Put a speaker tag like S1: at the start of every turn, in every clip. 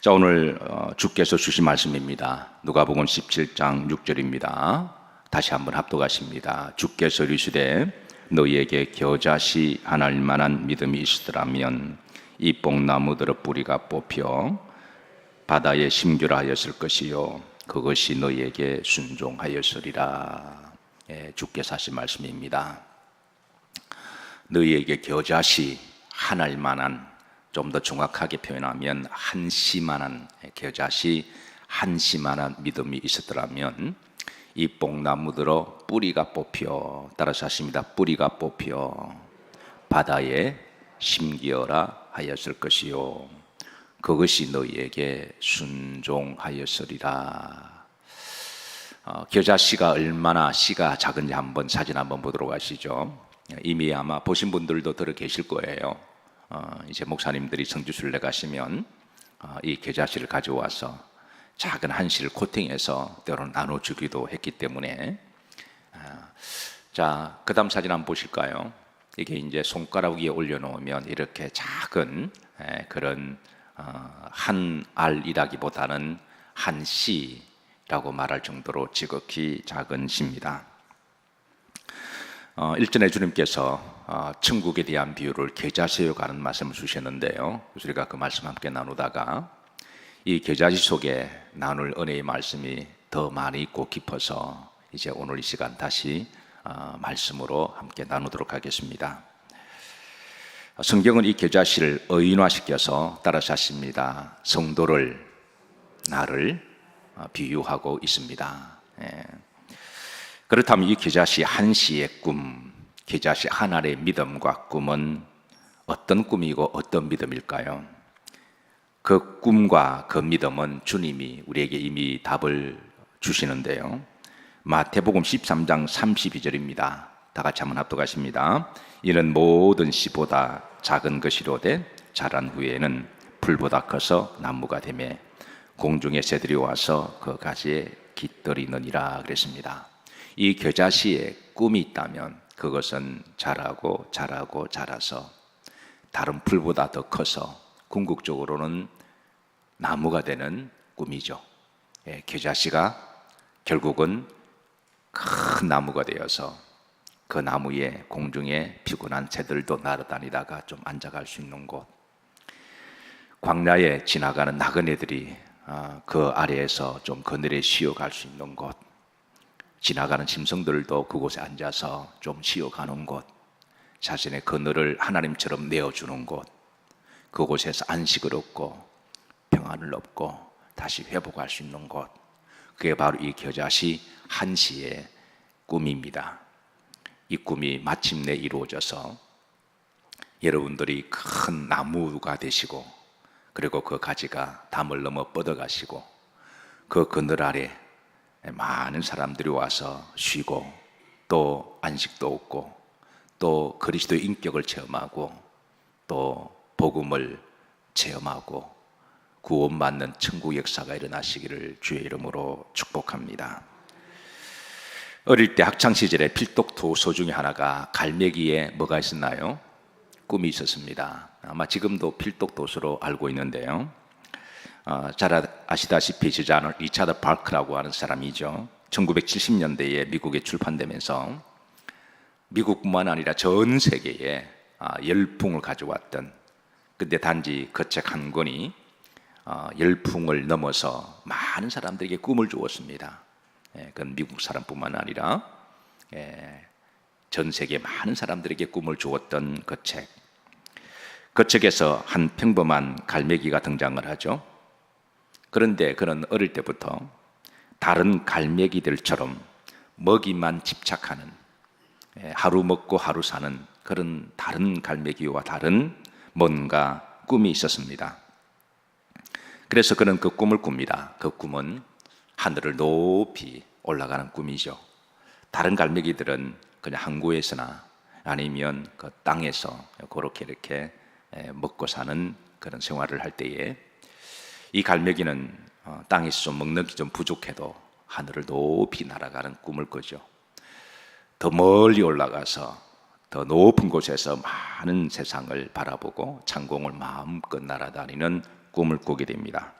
S1: 자, 오늘 주께서 주신 말씀입니다. 누가복음 17장 6절입니다. 다시 한번 합독하십니다. 주께서 이르시되 너희에게 겨자씨 하나일 만한 믿음이 있으더라면 이 뽕나무들의 뿌리가 뽑혀 바다에 심기라 하였을 것이요 그것이 너희에게 순종하였으리라. 주께서 하신 말씀입니다. 너희에게 겨자씨 하나일 만한, 좀 더 정확하게 표현하면 한 씨만한, 겨자씨 한 씨만한 믿음이 있었더라면 이 뽕나무들어 뿌리가 뽑혀, 따라서 하십니다. 뿌리가 뽑혀 바다에 심기어라 하였을 것이요 그것이 너희에게 순종하였으리라. 겨자씨가 얼마나 씨가 작은지 한번 사진 한번 보도록 하시죠. 이미 아마 보신 분들도 들어 계실 거예요. 이제 목사님들이 성지순례 가시면 이 겨자씨를 가져와서 작은 한 씨를 코팅해서 때로는 나눠주기도 했기 때문에, 자, 그 다음 사진 한번 보실까요? 이게 이제 손가락 위에 올려놓으면 이렇게 작은 그런 한 알이라기보다는 한 씨라고 말할 정도로 지극히 작은 씨입니다. 일전에 주님께서 천국에 대한 비유를 겨자씨에 가는 말씀을 주셨는데요, 우리가 그 말씀 함께 나누다가 이 겨자씨 속에 나눌 은혜의 말씀이 더 많이 있고 깊어서 이제 오늘 이 시간 다시 말씀으로 함께 나누도록 하겠습니다. 성경은 이 겨자씨를 의인화시켜서 따라서 하십니다. 성도를, 나를 비유하고 있습니다. 그렇다면 이 겨자씨 한 씨의 꿈, 겨자씨 한 알의 믿음과 꿈은 어떤 꿈이고 어떤 믿음일까요? 그 꿈과 그 믿음은 주님이 우리에게 이미 답을 주시는데요, 마태복음 13장 32절입니다. 다 같이 한번 합독하십니다. 이는 모든 씨보다 작은 것이로되 자란 후에는 풀보다 커서 나무가 되매 공중의 새들이 와서 그 가지에 깃들이느니라 그랬습니다. 이 겨자씨에 꿈이 있다면 그것은 자라고 자라고 자라서 다른 풀보다 더 커서 궁극적으로는 나무가 되는 꿈이죠. 겨자씨가 결국은 큰 나무가 되어서 그 나무에 공중에 피곤한 새들도 날아다니다가 좀 앉아갈 수 있는 곳, 광야에 지나가는 나그네들이 그 아래에서 좀 그늘에 쉬어갈 수 있는 곳, 지나가는 짐승들도 그곳에 앉아서 좀 쉬어가는 곳, 자신의 그늘을 하나님처럼 내어주는 곳, 그곳에서 안식을 얻고 평안을 얻고 다시 회복할 수 있는 곳, 그게 바로 이 겨자씨 한 씨의 꿈입니다. 이 꿈이 마침내 이루어져서 여러분들이 큰 나무가 되시고, 그리고 그 가지가 담을 넘어 뻗어가시고 그 그늘 아래 많은 사람들이 와서 쉬고 또 안식도 얻고 또 그리스도의 인격을 체험하고 또 복음을 체험하고 구원받는 천국 역사가 일어나시기를 주의 이름으로 축복합니다. 어릴 때 학창시절에 필독 도서 중에 하나가 갈매기에 뭐가 있었나요? 꿈이 있었습니다. 아마 지금도 필독 도서로 알고 있는데요, 잘 아시다시피 저자는 리차드 파크라고 하는 사람이죠. 1970년대에 미국에 출판되면서 미국뿐만 아니라 전 세계에 열풍을 가져왔던, 근데 단지 그 책 한 권이 열풍을 넘어서 많은 사람들에게 꿈을 주었습니다. 그건 미국 사람뿐만 아니라 전 세계 많은 사람들에게 꿈을 주었던 그 책. 그 책에서 한 평범한 갈매기가 등장을 하죠. 그런데 그는 어릴 때부터 다른 갈매기들처럼 먹이만 집착하는, 하루 먹고 하루 사는 그런 다른 갈매기와 다른 뭔가 꿈이 있었습니다. 그래서 그는 그 꿈을 꿉니다. 그 꿈은 하늘을 높이 올라가는 꿈이죠. 다른 갈매기들은 그냥 항구에서나 아니면 그 땅에서 그렇게 이렇게 먹고 사는 그런 생활을 할 때에 이 갈매기는 땅에서 좀 먹는 게 좀 부족해도 하늘을 높이 날아가는 꿈을 꾸죠. 더 멀리 올라가서 더 높은 곳에서 많은 세상을 바라보고 창공을 마음껏 날아다니는 꿈을 꾸게 됩니다.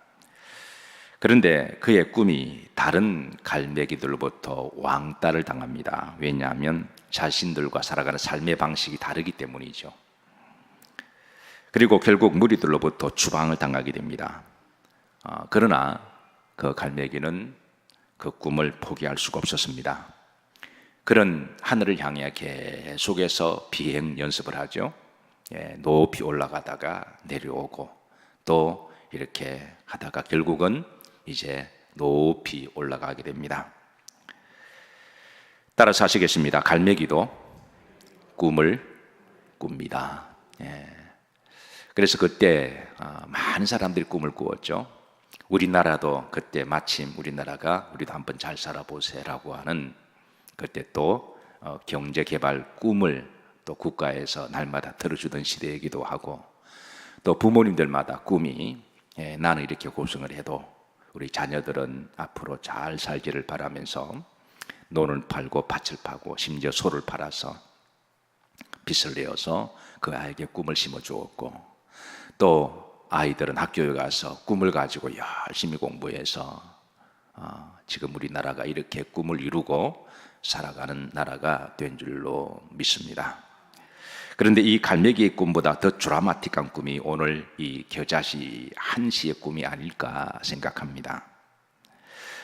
S1: 그런데 그의 꿈이 다른 갈매기들로부터 왕따를 당합니다. 왜냐하면 자신들과 살아가는 삶의 방식이 다르기 때문이죠. 그리고 결국 무리들로부터 추방을 당하게 됩니다. 그러나 그 갈매기는 그 꿈을 포기할 수가 없었습니다. 그런 하늘을 향해 계속해서 비행 연습을 하죠. 높이 올라가다가 내려오고 또 이렇게 하다가 결국은 이제 높이 올라가게 됩니다. 따라서 하시겠습니다. 갈매기도 꿈을 꿉니다. 그래서 그때 많은 사람들이 꿈을 꾸었죠. 우리나라도 그때 마침 우리나라가 우리도 한번 잘 살아보세라고 하는 그때 또 경제개발 꿈을 또 국가에서 날마다 들어주던 시대이기도 하고 또 부모님들마다 꿈이 나는 이렇게 고생을 해도 우리 자녀들은 앞으로 잘 살기를 바라면서 논을 팔고 밭을 파고 심지어 소를 팔아서 빚을 내어서 그 아이에게 꿈을 심어 주었고 또 아이들은 학교에 가서 꿈을 가지고 열심히 공부해서 지금 우리나라가 이렇게 꿈을 이루고 살아가는 나라가 된 줄로 믿습니다. 그런데 이 갈매기의 꿈보다 더 드라마틱한 꿈이 오늘 이 겨자씨 한씨의 꿈이 아닐까 생각합니다.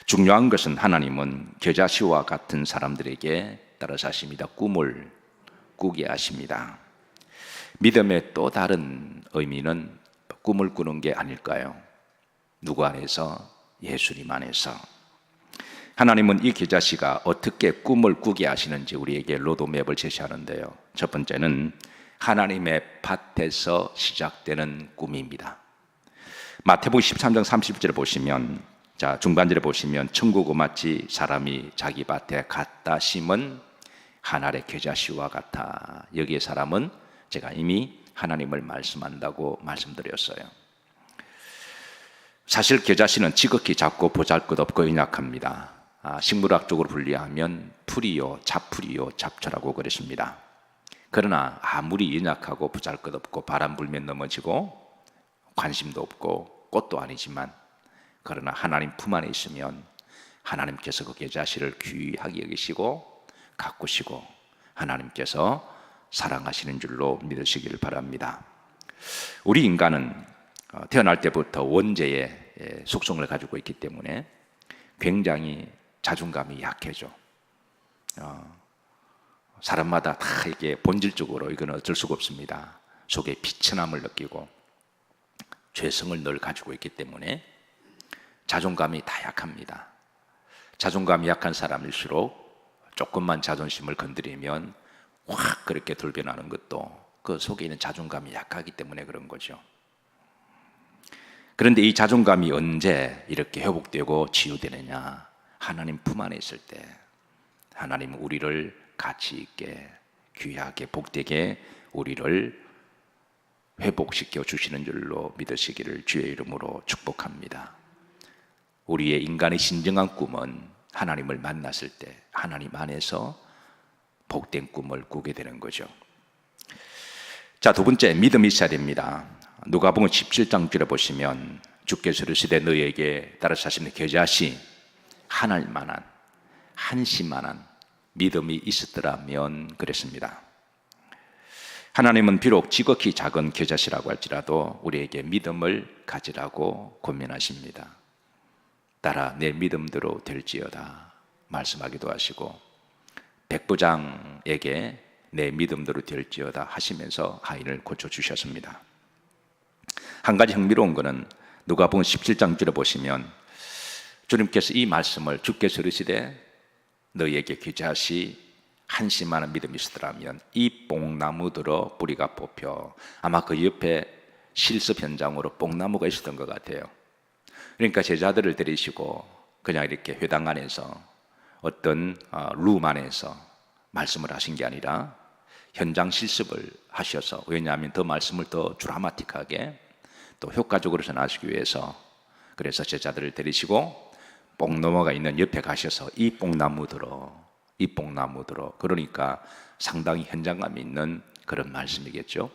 S1: 중요한 것은 하나님은 겨자씨와 같은 사람들에게 따라서 하십니다. 꿈을 꾸게 하십니다. 믿음의 또 다른 의미는 꿈을 꾸는 게 아닐까요? 누구 안에서? 예수님 안에서. 하나님은 이 겨자씨가 어떻게 꿈을 꾸게 하시는지 우리에게 로드맵을 제시하는데요. 첫 번째는 하나님의 밭에서 시작되는 꿈입니다. 마태복음 13장 30절에 보시면 중반절에 보시면 천국은 마치 사람이 자기 밭에 갖다 심은 한 알의 겨자씨와 같아. 여기에 사람은 제가 이미 하나님을 말씀한다고 말씀드렸어요. 사실 겨자씨는 지극히 작고 보잘것없고 연약합니다. 식물학적으로 분리하면 풀이요, 잡풀이요, 잡초라고 그랬습니다. 그러나 아무리 연약하고 보잘것없고 바람 불면 넘어지고 관심도 없고 꽃도 아니지만 그러나 하나님 품 안에 있으면 하나님께서 그 겨자씨를 귀하게 여기시고 가꾸시고 하나님께서 사랑하시는 줄로 믿으시기를 바랍니다. 우리 인간은 태어날 때부터 원죄의 속성을 가지고 있기 때문에 굉장히 자존감이 약해져. 사람마다 다 이게 본질적으로 이건 어쩔 수가 없습니다. 속에 비천함을 느끼고 죄성을 늘 가지고 있기 때문에 자존감이 다 약합니다. 자존감이 약한 사람일수록 조금만 자존심을 건드리면 확 그렇게 돌변하는 것도 그 속에 있는 자존감이 약하기 때문에 그런 거죠. 그런데 이 자존감이 언제 이렇게 회복되고 치유되느냐? 하나님 품 안에 있을 때 하나님은 우리를 가치 있게 귀하게 복되게 우리를 회복시켜 주시는 줄로 믿으시기를 주의 이름으로 축복합니다. 우리의 인간의 진정한 꿈은 하나님을 만났을 때 하나님 안에서 복된 꿈을 꾸게 되는 거죠. 자, 두 번째, 믿음이 있어야 됩니다. 누가복음 17장줄에 보시면 주께서 이르시되 너희에게 따라서 하시는 겨자씨 한 알만한 한씨만한 믿음이 있었더라면 그랬습니다. 하나님은 비록 지극히 작은 겨자씨라고 할지라도 우리에게 믿음을 가지라고 권면하십니다. 따라 내 믿음대로 될지어다 말씀하기도 하시고 백부장에게 내 믿음대로 될지어다 하시면서 하인을 고쳐주셨습니다. 한 가지 흥미로운 것은 누가복음 17장줄에 보시면 주님께서 이 말씀을 주께서 이르시되 너희에게 겨자씨 한씨만한 믿음이 있으더라면 이 뽕나무들어 뿌리가 뽑혀. 아마 그 옆에 실습 현장으로 뽕나무가 있었던 것 같아요. 그러니까 제자들을 데리시고 그냥 이렇게 회당 안에서 어떤 룸 안에서 말씀을 하신 게 아니라 현장 실습을 하셔서, 왜냐하면 더 말씀을 더 드라마틱하게 또 효과적으로 전하시기 위해서 그래서 제자들을 데리시고 뽕나무가 있는 옆에 가셔서 이 뽕나무 들어 그러니까 상당히 현장감 있는 그런 말씀이겠죠.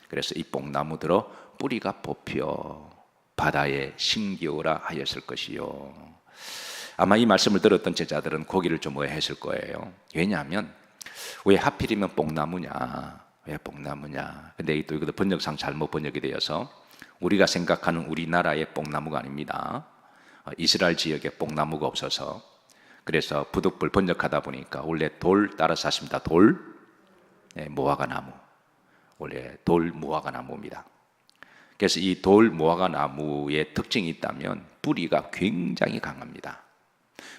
S1: 그래서 이 뽕나무 들어 뿌리가 뽑혀 바다에 심기어라 하였을 것이요. 아마 이 말씀을 들었던 제자들은 고기를 좀 오해했을 거예요. 왜냐하면 왜 하필이면 뽕나무냐? 왜 뽕나무냐? 근데 또 이것도 번역상 잘못 번역이 되어서 우리가 생각하는 우리나라의 뽕나무가 아닙니다. 이스라엘 지역에 뽕나무가 없어서 그래서 부득불 번역하다 보니까 원래 돌 따라서 하십니다. 돌, 무화과 나무. 원래 돌 무화과 나무입니다. 그래서 이 돌 무화과 나무의 특징이 있다면 뿌리가 굉장히 강합니다.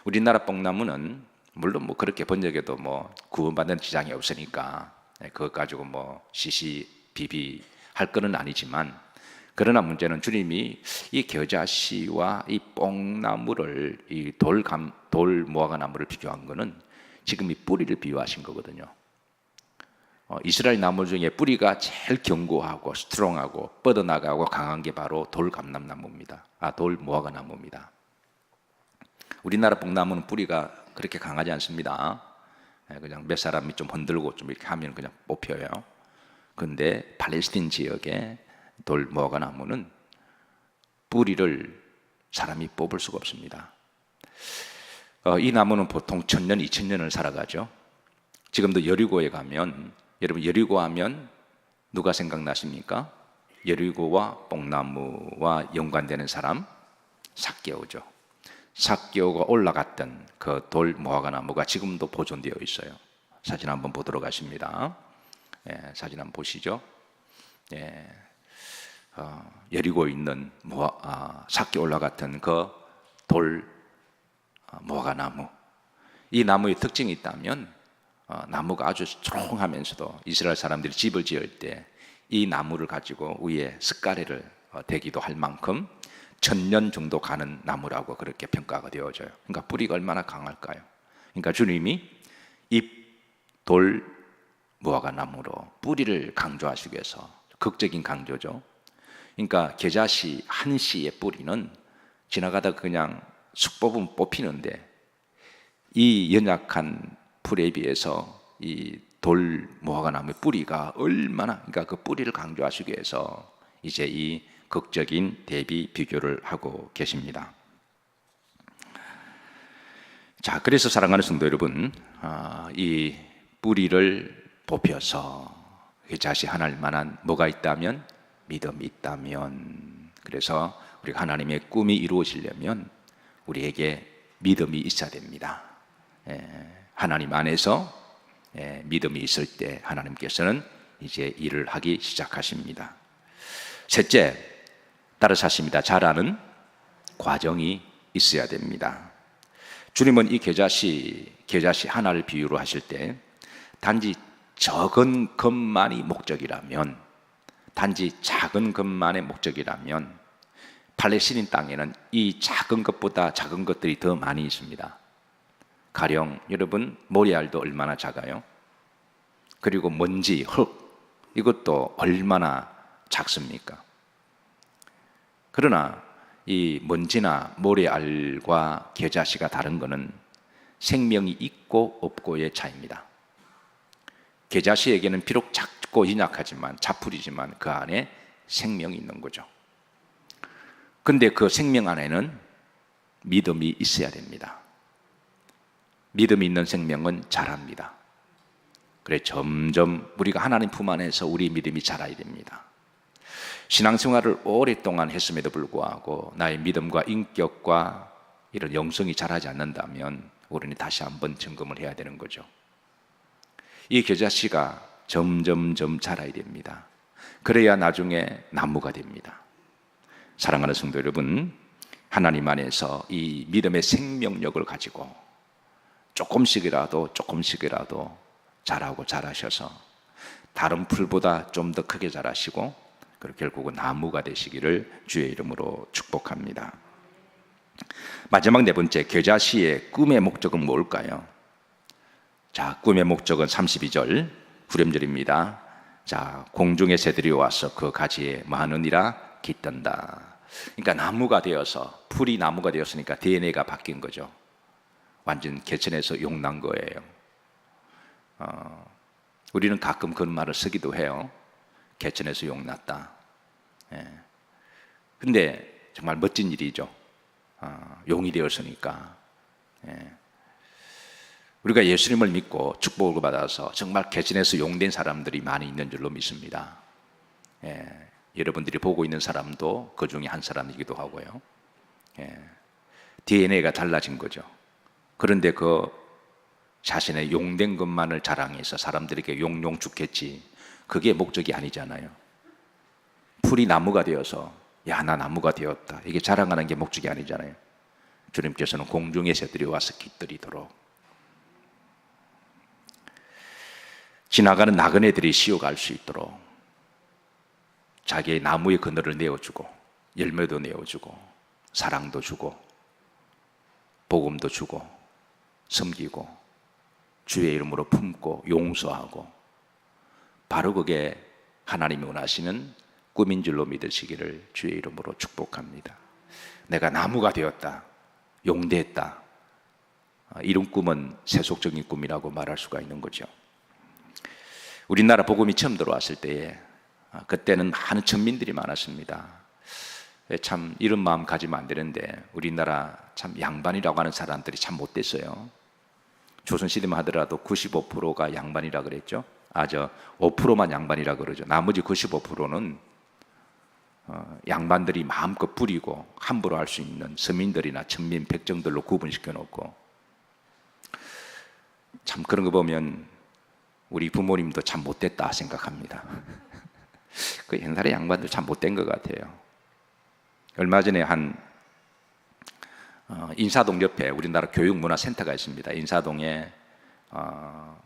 S1: 우리나라 뽕나무는 물론 뭐 그렇게 번역해도 뭐 구원받는 지장이 없으니까 그것 가지고 뭐 시시비비 할 거는 아니지만, 그러나 문제는 주님이 이 겨자씨와 이 뽕나무를 이 돌 무화과 나무를 비교한 거는 지금 이 뿌리를 비유하신 거거든요. 이스라엘 나무 중에 뿌리가 제일 견고하고 스트롱하고 뻗어나가고 강한 게 바로 돌감람나무입니다. 돌 무화과 나무입니다. 우리나라 뽕나무는 뿌리가 그렇게 강하지 않습니다. 그냥 몇 사람이 좀 흔들고 좀 이렇게 하면 그냥 뽑혀요. 그런데 팔레스틴 지역의 돌 무화과 나무는 뿌리를 사람이 뽑을 수가 없습니다. 이 나무는 보통 1000년, 2000년을 살아가죠. 지금도 여리고에 가면, 여러분 여리고 하면 누가 생각나십니까? 여리고와 뽕나무와 연관되는 사람? 삭개오죠. 삭개오가 올라갔던 그 돌 무화과 나무가 지금도 보존되어 있어요. 사진 한번 보도록 하십니다. 사진 한번 보시죠. 여리고에 있는 삭개 올라갔던 그 돌 무화과 나무. 이 나무의 특징이 있다면 나무가 아주 초롱하면서도 이스라엘 사람들이 집을 지을 때 이 나무를 가지고 위에 սկ가래를 대기도 할 만큼 1000년 정도 가는 나무라고 그렇게 평가가 되어져요. 그러니까 뿌리가 얼마나 강할까요? 그러니까 주님이 이 돌 무화과 나무로 뿌리를 강조하시기 위해서, 극적인 강조죠. 그러니까 겨자씨 한 씨의 뿌리는 지나가다 그냥 쑥 뽑으면 뽑히는데 이 연약한 풀에 비해서 이 돌 무화과 나무의 뿌리가 얼마나, 그러니까 그 뿌리를 강조하시기 위해서 이제 이 극적인 대비 비교를 하고 계십니다. 자, 그래서 사랑하는 성도 여러분, 이 뿌리를 뽑혀서 겨자씨 하나일 만한 뭐가 있다면, 믿음이 있다면, 그래서 우리가 하나님의 꿈이 이루어지려면 우리에게 믿음이 있어야 됩니다. 하나님 안에서 믿음이 있을 때 하나님께서는 이제 일을 하기 시작하십니다. 셋째, 따라서 하십니다. 잘하는 과정이 있어야 됩니다. 주님은 이 겨자씨 하나를 비유로 하실 때 단지 적은 것만이 목적이라면, 단지 작은 것만의 목적이라면 팔레스틴 땅에는 이 작은 것보다 작은 것들이 더 많이 있습니다. 가령 여러분 모리알도 얼마나 작아요? 그리고 먼지, 흙, 이것도 얼마나 작습니까? 그러나 이 먼지나 모래알과 겨자씨가 다른 것은 생명이 있고 없고의 차이입니다. 겨자씨에게는 비록 작고 연약하지만, 자풀이지만 그 안에 생명이 있는 거죠. 근데 그 생명 안에는 믿음이 있어야 됩니다. 믿음이 있는 생명은 자랍니다. 그래 점점 우리가 하나님 품 안에서 우리 믿음이 자라야 됩니다. 신앙생활을 오랫동안 했음에도 불구하고 나의 믿음과 인격과 이런 영성이 자라지 않는다면 우리는 다시 한번 점검을 해야 되는 거죠. 이 겨자씨가 점점점 자라야 됩니다. 그래야 나중에 나무가 됩니다. 사랑하는 성도 여러분, 하나님 안에서 이 믿음의 생명력을 가지고 조금씩이라도 자라고 자라셔서 다른 풀보다 좀 더 크게 자라시고 그리고 결국은 나무가 되시기를 주의 이름으로 축복합니다. 마지막 네 번째, 겨자씨의 꿈의 목적은 뭘까요? 자, 꿈의 목적은 32절 후렴절입니다. 자, 공중의 새들이 와서 그 가지에 뭐하느니라 깃든다. 그러니까 나무가 되어서, 풀이 나무가 되었으니까 DNA가 바뀐 거죠. 완전 개천에서 용난 거예요. 우리는 가끔 그런 말을 쓰기도 해요. 개천에서 용났다. 근데 정말 멋진 일이죠. 용이 되었으니까. 예. 우리가 예수님을 믿고 축복을 받아서 정말 개신에서 용된 사람들이 많이 있는 줄로 믿습니다. 예. 여러분들이 보고 있는 사람도 그 중에 한 사람이기도 하고요. 예. DNA가 달라진 거죠. 그런데 그 자신의 용된 것만을 자랑해서 사람들에게 용용 죽겠지, 그게 목적이 아니잖아요. 풀이 나무가 되어서 야, 나 나무가 되었다, 이게 자랑하는 게 목적이 아니잖아요. 주님께서는 공중의 새들이 와서 깃들이도록, 지나가는 나그네들이 쉬어갈 수 있도록 자기의 나무의 그늘을 내어주고 열매도 내어주고 사랑도 주고 복음도 주고 섬기고 주의 이름으로 품고 용서하고, 바로 그게 하나님이 원하시는 꿈인 줄로 믿으시기를 주의 이름으로 축복합니다. 내가 나무가 되었다, 용되었다, 이런 꿈은 세속적인 꿈이라고 말할 수가 있는 거죠. 우리나라 복음이 처음 들어왔을 때에 그때는 많은 천민들이 많았습니다. 참 이런 마음 가지면 안 되는데 우리나라 참 양반이라고 하는 사람들이 참 못됐어요. 조선시대만 하더라도 95%가 양반이라 그랬죠. 5%만 양반이라 그러죠. 나머지 95%는 양반들이 마음껏 부리고 함부로 할 수 있는 서민들이나 천민, 백정들로 구분시켜 놓고, 참 그런 거 보면 우리 부모님도 참 못됐다 생각합니다. 그 옛날에 양반들 참 못된 것 같아요. 얼마 전에 인사동 옆에 우리나라 교육문화센터가 있습니다. 인사동에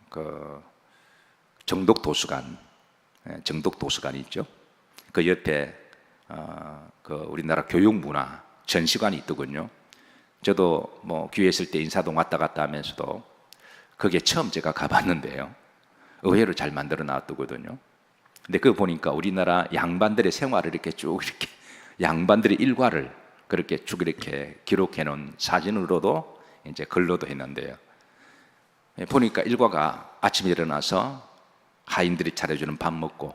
S1: 그 정독도서관이 있죠. 그 옆에 그 우리나라 교육문화 전시관이 있더군요. 저도 뭐 기회 있을 때 인사동 왔다 갔다 하면서도 그게 처음 제가 가봤는데요, 의외로 잘 만들어 놨더군요. 근데 그거 보니까 우리나라 양반들의 생활을 이렇게 양반들의 일과를 그렇게 쭉 이렇게 기록해 놓은 사진으로도 이제 글로도 했는데요, 보니까 일과가 아침에 일어나서 하인들이 차려주는 밥 먹고,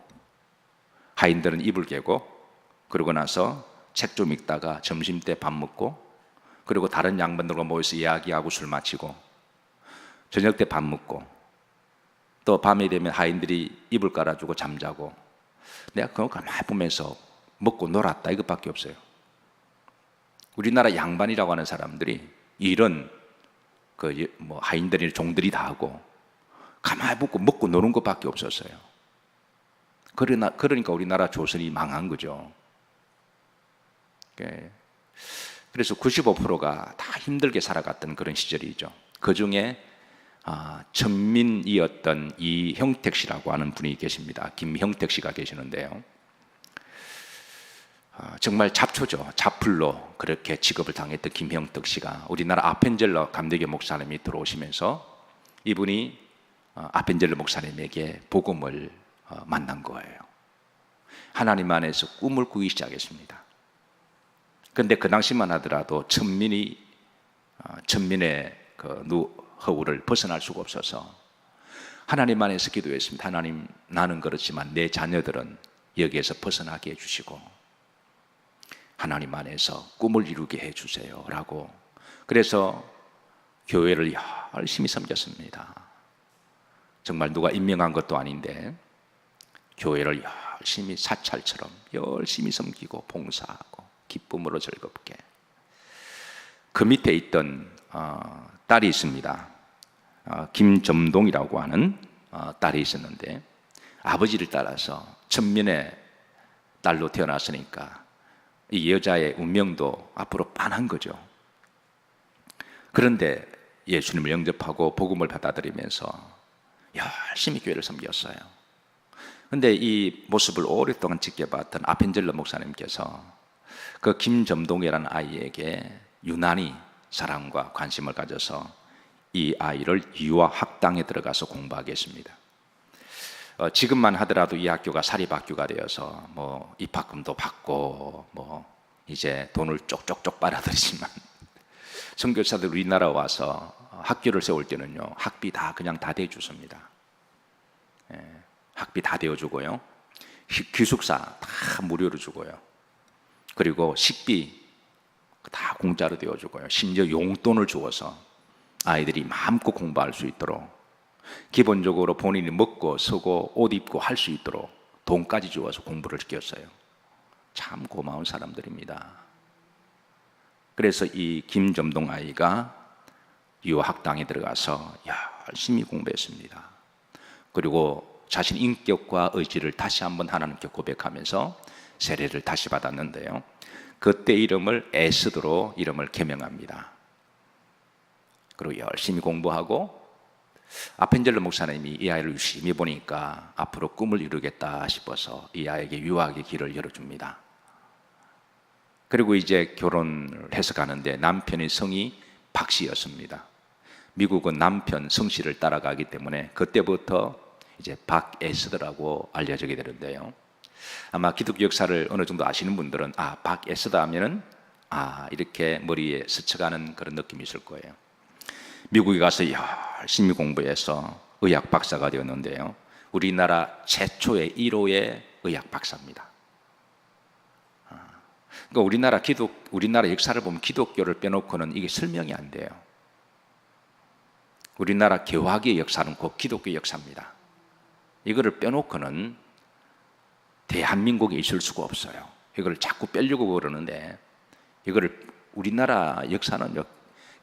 S1: 하인들은 이불 개고, 그러고 나서 책 좀 읽다가 점심때 밥 먹고, 그리고 다른 양반들과 모여서 이야기하고 술 마시고, 저녁 때 밥 먹고, 또 밤이 되면 하인들이 이불 깔아주고 잠자고. 내가 그거 가만히 보면서 먹고 놀았다 이것밖에 없어요. 우리나라 양반이라고 하는 사람들이 이런 하인들이 종들이 다 하고 가만히 먹고 노는 것밖에 없었어요. 그러니까 우리나라 조선이 망한 거죠. 그래서 95%가 다 힘들게 살아갔던 그런 시절이죠. 그 중에 천민이었던 이형택 씨라고 하는 분이 계십니다. 김형택 씨가 계시는데요, 정말 잡초죠. 잡풀로 그렇게 취급을 당했던 김형택 씨가 우리나라 아펜젤러 감리교 목사님이 들어오시면서 이분이 아펜젤러 목사님에게 복음을 만난 거예요. 하나님 안에서 꿈을 꾸기 시작했습니다. 그런데 그 당시만 하더라도 천민의 그 허울을 벗어날 수가 없어서 하나님 안에서 기도했습니다. 하나님, 나는 그렇지만 내 자녀들은 여기에서 벗어나게 해주시고 하나님 안에서 꿈을 이루게 해주세요 라고. 그래서 교회를 열심히 섬겼습니다. 정말 누가 임명한 것도 아닌데 교회를 열심히 사찰처럼 열심히 섬기고 봉사하고 기쁨으로 즐겁게. 그 밑에 있던 딸이 있습니다. 김점동이라고 하는 딸이 있었는데 아버지를 따라서 천민의 딸로 태어났으니까 이 여자의 운명도 앞으로 빤한 거죠. 그런데 예수님을 영접하고 복음을 받아들이면서 열심히 교회를 섬겼어요. 그런데 이 모습을 오랫동안 지켜봤던 아펜젤러 목사님께서 그 김점동이라는 아이에게 유난히 사랑과 관심을 가져서 이 아이를 유아학당에 들어가서 공부하게 했습니다. 지금만 하더라도 이 학교가 사립학교가 되어서 뭐 입학금도 받고 뭐 이제 돈을 쪽쪽쪽 빨아들이지만 선교사들 우리나라 와서 학교를 세울 때는요, 학비 다 그냥 다 대주습니다. 학비 다 대어주고요, 기숙사 다 무료로 주고요, 그리고 식비 다 공짜로 되어주고요. 심지어 용돈을 주어서 아이들이 마음껏 공부할 수 있도록, 기본적으로 본인이 먹고 쓰고 옷 입고 할 수 있도록 돈까지 주어서 공부를 시켰어요. 참 고마운 사람들입니다. 그래서 이 김점동 아이가 유학당에 들어가서 열심히 공부했습니다. 그리고 자신 인격과 의지를 다시 한번 하나님께 고백하면서 세례를 다시 받았는데요, 그때 이름을 에스더로 이름을 개명합니다. 그리고 열심히 공부하고, 아펜젤로 목사님이 이 아이를 유심히 보니까 앞으로 꿈을 이루겠다 싶어서 이 아이에게 유학의 길을 열어줍니다. 그리고 이제 결혼을 해서 가는데 남편의 성이 박 씨였습니다. 미국은 남편 성씨를 따라가기 때문에 그때부터 이제 박에스더라고 알려지게 되는데요, 아마 기독교 역사를 어느 정도 아시는 분들은 박에스더 하면은 이렇게 머리에 스쳐가는 그런 느낌이 있을 거예요. 미국에 가서 열심히 공부해서 의학 박사가 되었는데요, 우리나라 최초의 1호의 의학 박사입니다. 그러니까 우리나라 역사를 보면 기독교를 빼놓고는 이게 설명이 안 돼요. 우리나라 개화기의 역사는 곧 기독교 역사입니다. 이거를 빼놓고는 대한민국에 있을 수가 없어요. 이걸 자꾸 빼려고 그러는데, 이거를 우리나라 역사는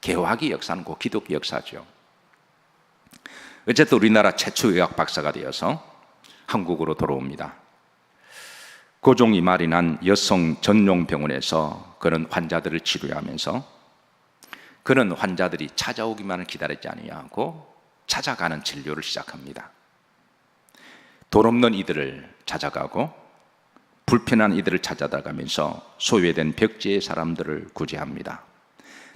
S1: 개화기 역사는 곧 기독교 역사죠. 어쨌든 우리나라 최초 의학 박사가 되어서 한국으로 돌아옵니다. 고종이 마련한 여성 전용 병원에서 그런 환자들을 치료하면서, 그런 환자들이 찾아오기만을 기다리지 아니하고 찾아가는 진료를 시작합니다. 돈 없는 이들을 찾아가고 불편한 이들을 찾아가면서 소외된 벽지의 사람들을 구제합니다.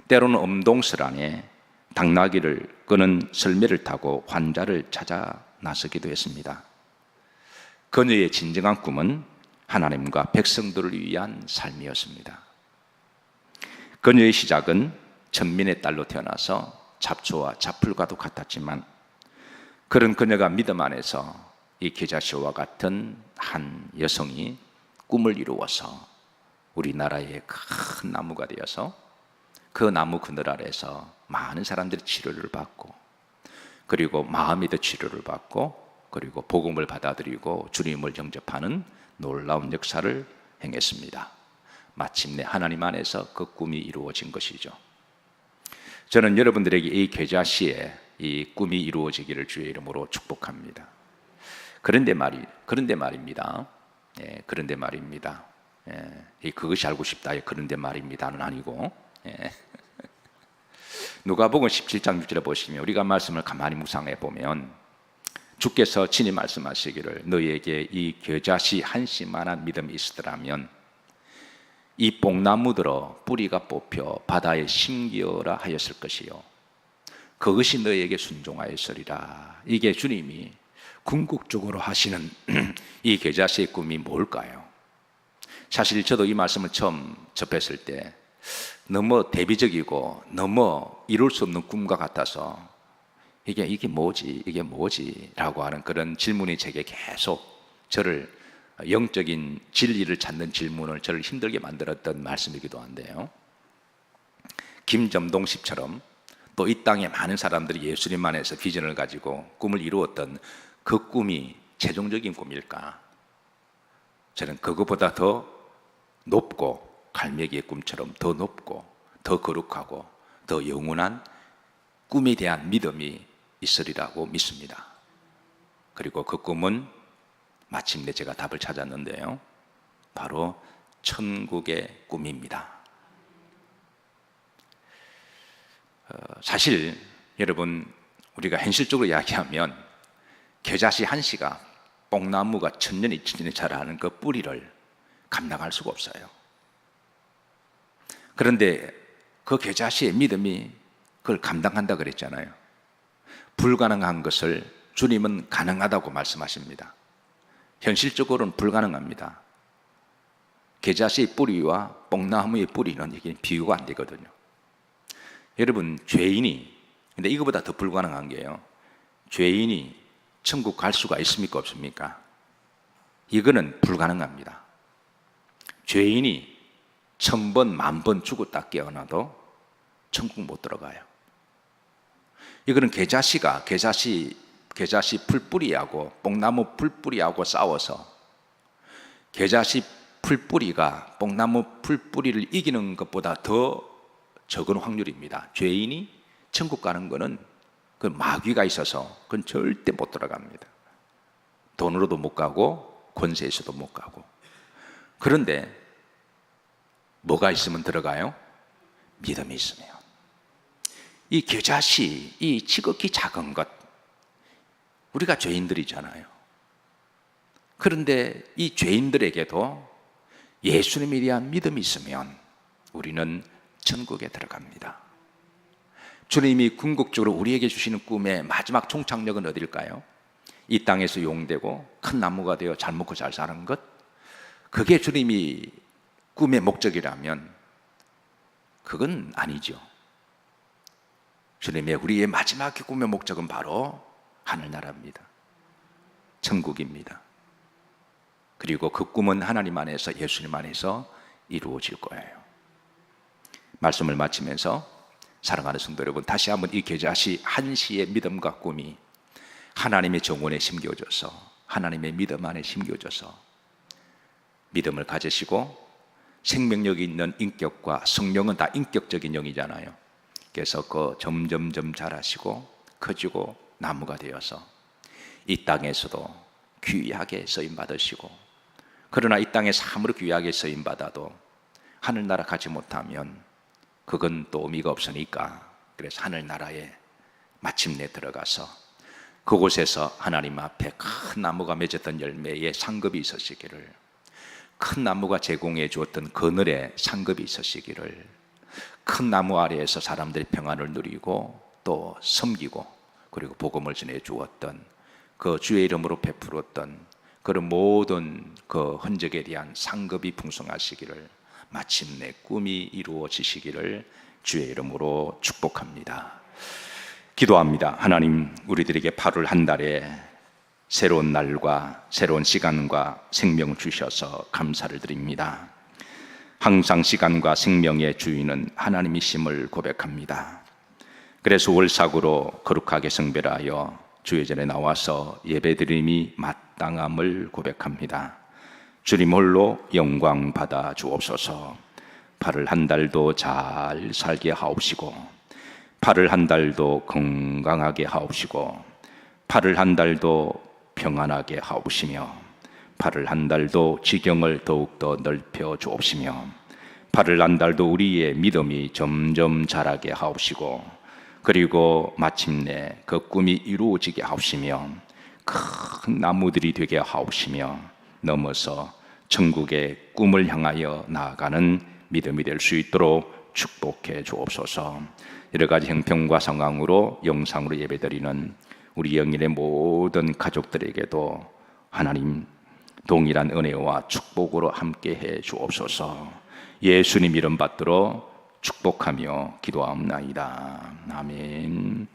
S1: 때로는 엄동설 안에 당나귀를 끄는 설매를 타고 환자를 찾아 나서기도 했습니다. 그녀의 진정한 꿈은 하나님과 백성들을 위한 삶이었습니다. 그녀의 시작은 천민의 딸로 태어나서 잡초와 잡풀과도 같았지만, 그런 그녀가 믿음 안에서 이 계자씨와 같은 한 여성이 꿈을 이루어서 우리나라의 큰 나무가 되어서 그 나무 그늘 아래서 많은 사람들이 치료를 받고, 그리고 마음이 더 치료를 받고, 그리고 복음을 받아들이고 주님을 영접하는 놀라운 역사를 행했습니다. 마침내 하나님 안에서 그 꿈이 이루어진 것이죠. 저는 여러분들에게 이 계자씨의 이 꿈이 이루어지기를 주의 이름으로 축복합니다. 그런데 말입니다. 그런데 말입니다. 그것이 알고 싶다. 그런데 말입니다는 아니고, 누가복음 17장 6절에 보시면 우리가 말씀을 가만히 묵상해 보면 주께서 친히 말씀하시기를 너희에게 이 겨자씨 한 씨만한 믿음이 있으더라면 이 뽕나무들어 뿌리가 뽑혀 바다에 심기어라 하였을 것이요 그것이 너희에게 순종하였으리라. 이게 주님이 궁극적으로 하시는 이 겨자씨의 꿈이 뭘까요? 사실 저도 이 말씀을 처음 접했을 때 너무 대비적이고 너무 이룰 수 없는 꿈과 같아서 이게 뭐지? 라고 하는 그런 질문이 제게 계속 저를 영적인 진리를 찾는 질문을 저를 힘들게 만들었던 말씀이기도 한데요, 김점동 씨처럼 또 이 땅에 많은 사람들이 예수님 안에서 비전을 가지고 꿈을 이루었던 그 꿈이 최종적인 꿈일까? 저는 그것보다 더 높고 갈매기의 꿈처럼 더 높고 더 거룩하고 더 영원한 꿈에 대한 믿음이 있으리라고 믿습니다. 그리고 그 꿈은 마침내 제가 답을 찾았는데요, 바로 천국의 꿈입니다. 사실 여러분, 우리가 현실적으로 이야기하면 겨자씨 한 씨가 뽕나무가 천년이 자라는 그 뿌리를 감당할 수가 없어요. 그런데 그 겨자씨의 믿음이 그걸 감당한다 그랬잖아요. 불가능한 것을 주님은 가능하다고 말씀하십니다. 현실적으로는 불가능합니다. 겨자씨의 뿌리와 뽕나무의 뿌리는 이게 비교가 안 되거든요. 여러분, 근데 이거보다 더 불가능한 게요, 죄인이 천국 갈 수가 있습니까 없습니까? 이거는 불가능합니다. 죄인이 1000번, 10,000번 죽었다 깨어나도 천국 못 들어가요. 이거는 겨자씨 풀뿌리하고 뽕나무 풀뿌리하고 싸워서 겨자씨 풀뿌리가 뽕나무 풀뿌리를 이기는 것보다 더 적은 확률입니다. 죄인이 천국 가는 거는 그 마귀가 있어서 그건 절대 못 들어갑니다. 돈으로도 못 가고 권세에서도 못 가고. 그런데 뭐가 있으면 들어가요? 믿음이 있으면. 이 겨자씨, 이 지극히 작은 것, 우리가 죄인들이잖아요. 그런데 이 죄인들에게도 예수님에 대한 믿음이 있으면 우리는 천국에 들어갑니다. 주님이 궁극적으로 우리에게 주시는 꿈의 마지막 종착역은 어딜까요? 이 땅에서 용되고 큰 나무가 되어 잘 먹고 잘 사는 것, 그게 주님이 꿈의 목적이라면 그건 아니죠. 주님의 우리의 마지막 꿈의 목적은 바로 하늘나라입니다. 천국입니다. 그리고 그 꿈은 하나님 안에서, 예수님 안에서 이루어질 거예요. 말씀을 마치면서 사랑하는 성도 여러분, 다시 한번 이 겨자씨 한시의 믿음과 꿈이 하나님의 정원에 심겨져서, 하나님의 믿음 안에 심겨져서 믿음을 가지시고 생명력이 있는 인격과, 성령은 다 인격적인 영이잖아요. 그래서 그 점점점 자라시고 커지고 나무가 되어서 이 땅에서도 귀하게 쓰임 받으시고, 그러나 이 땅에서 아무리 귀하게 쓰임 받아도 하늘나라 가지 못하면 그건 또 의미가 없으니까, 그래서 하늘나라에 마침내 들어가서 그곳에서 하나님 앞에 큰 나무가 맺었던 열매에 상급이 있으시기를, 큰 나무가 제공해 주었던 그늘에 상급이 있으시기를, 큰 나무 아래에서 사람들이 평안을 누리고 또 섬기고 그리고 복음을 전해 주었던 그 주의 이름으로 베풀었던 그런 모든 그 흔적에 대한 상급이 풍성하시기를, 마침내 꿈이 이루어지시기를 주의 이름으로 축복합니다. 기도합니다. 하나님, 우리들에게 8월 한 달에 새로운 날과 새로운 시간과 생명을 주셔서 감사를 드립니다. 항상 시간과 생명의 주인은 하나님이심을 고백합니다. 그래서 월삭으로 거룩하게 성별하여 주의 전에 나와서 예배드림이 마땅함을 고백합니다. 주님 홀로 영광 받아 주옵소서. 8월 한 달도 잘 살게 하옵시고, 8월 한 달도 건강하게 하옵시고, 8월 한 달도 평안하게 하옵시며, 8월 한 달도 지경을 더욱더 넓혀 주옵시며, 8월 한 달도 우리의 믿음이 점점 자라게 하옵시고, 그리고 마침내 그 꿈이 이루어지게 하옵시며, 큰 나무들이 되게 하옵시며, 넘어서 천국의 꿈을 향하여 나아가는 믿음이 될 수 있도록 축복해 주옵소서. 여러 가지 형편과 상황으로 영상으로 예배드리는 우리 영인의 모든 가족들에게도 하나님 동일한 은혜와 축복으로 함께해 주옵소서. 예수님 이름 받들어 축복하며 기도하옵나이다. 아멘.